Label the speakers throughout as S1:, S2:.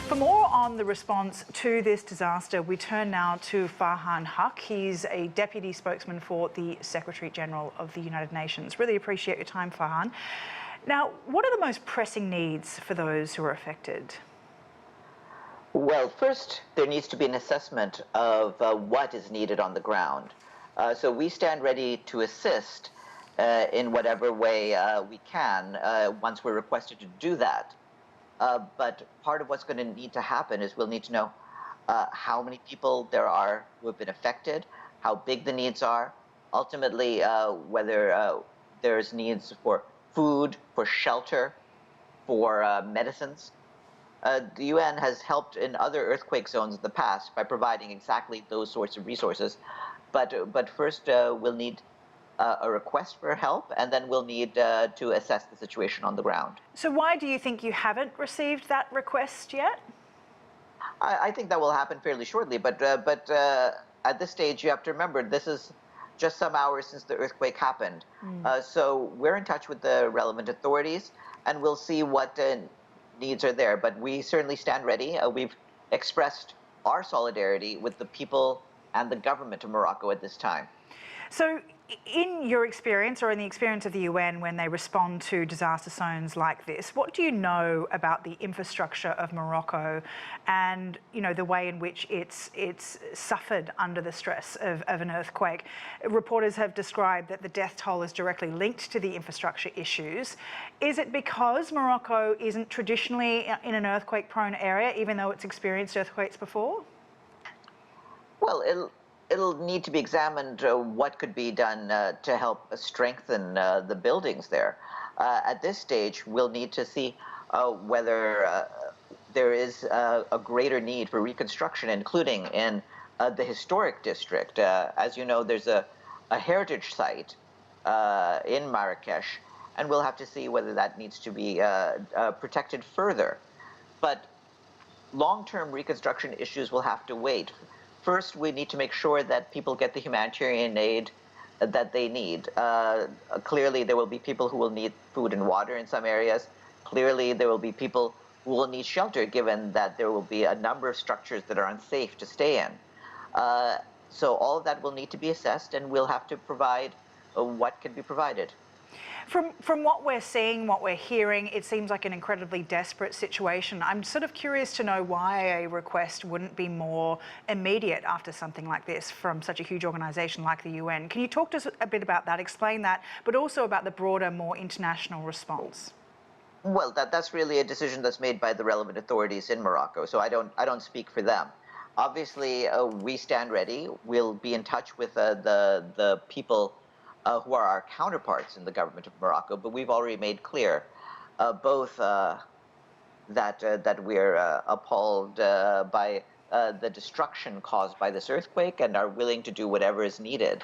S1: For more on the response to this disaster, we turn now to Farhan Huq. He's a deputy spokesman for the Secretary-General of the United Nations. Really appreciate your time, Farhan. Now, what are the most pressing needs for those who are affected?
S2: Well, first, there needs to be an assessment of what is needed on the ground. So we stand ready to assist in whatever way we can once we're requested to do that. But part of what's going to need to happen is we'll need to know how many people there are who have been affected, how big the needs are, ultimately whether there's needs for food, for shelter, for medicines. The UN has helped in other earthquake zones in the past by providing exactly those sorts of resources. But first we'll need a request for help, and then we'll need to assess the situation on the ground.
S1: So why do you think you haven't received that request yet?
S2: I think that will happen fairly shortly, but at this stage you have to remember this is just some hours since the earthquake happened. So we're in touch with the relevant authorities, and we'll see what needs are there. But we certainly stand ready. We've expressed our solidarity with the people and the government of Morocco at this time.
S1: So in your experience, or in the experience of the UN when they respond to disaster zones like this, what do you know about the infrastructure of Morocco and, you know, the way in which it's suffered under the stress of an earthquake? Reporters have described that the death toll is directly linked to the infrastructure issues. Is it because Morocco isn't traditionally in an earthquake-prone area, even though it's experienced earthquakes before?
S2: Well, it'll need to be examined what could be done to help strengthen the buildings there. At this stage, we'll need to see whether there is a greater need for reconstruction, including in the historic district. As you know, there's a heritage site in Marrakesh, and we'll have to see whether that needs to be protected further. But long-term reconstruction issues will have to wait. First, we need to make sure that people get the humanitarian aid that they need. Clearly, there will be people who will need food and water in some areas. Clearly, there will be people who will need shelter, given that there will be a number of structures that are unsafe to stay in. So all of that will need to be assessed, and we'll have to provide what can be provided.
S1: From what we're seeing, what we're hearing, it seems like an incredibly desperate situation. I'm sort of curious to know why a request wouldn't be more immediate after something like this from such a huge organisation like the UN. Can you talk to us a bit about that, explain that, but also about the broader, more international response?
S2: Well, that's really a decision that's made by the relevant authorities in Morocco, so I don't speak for them. Obviously, we stand ready. We'll be in touch with the people who are our counterparts in the government of Morocco, but we've already made clear both that we're appalled by the destruction caused by this earthquake and are willing to do whatever is needed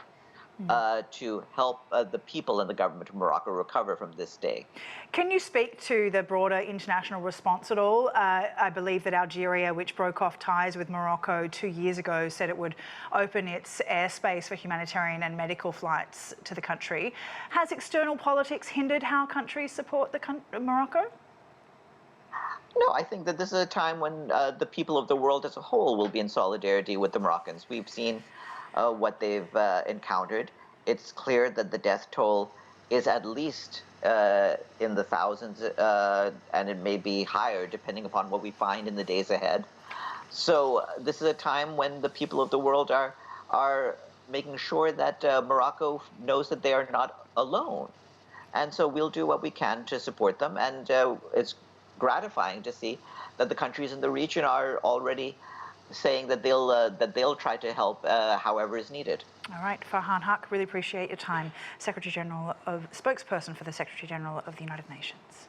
S2: to help the people and the government of Morocco recover from this day.
S1: Can you speak to the broader international response at all? I believe that Algeria, which broke off ties with Morocco 2 years ago, said it would open its airspace for humanitarian and medical flights to the country. Has external politics hindered how countries support Morocco?
S2: No, I think that this is a time when the people of the world as a whole will be in solidarity with the Moroccans. We've seen what they've encountered. It's clear that the death toll is at least in the thousands, and it may be higher depending upon what we find in the days ahead. So this is a time when the people of the world are making sure that Morocco knows that they are not alone. And so we'll do what we can to support them, and it's gratifying to see that the countries in the region are already saying that they'll try to help however is needed.
S1: All right, Farhan Huq, really appreciate your time. Spokesperson for the Secretary-General of the United Nations.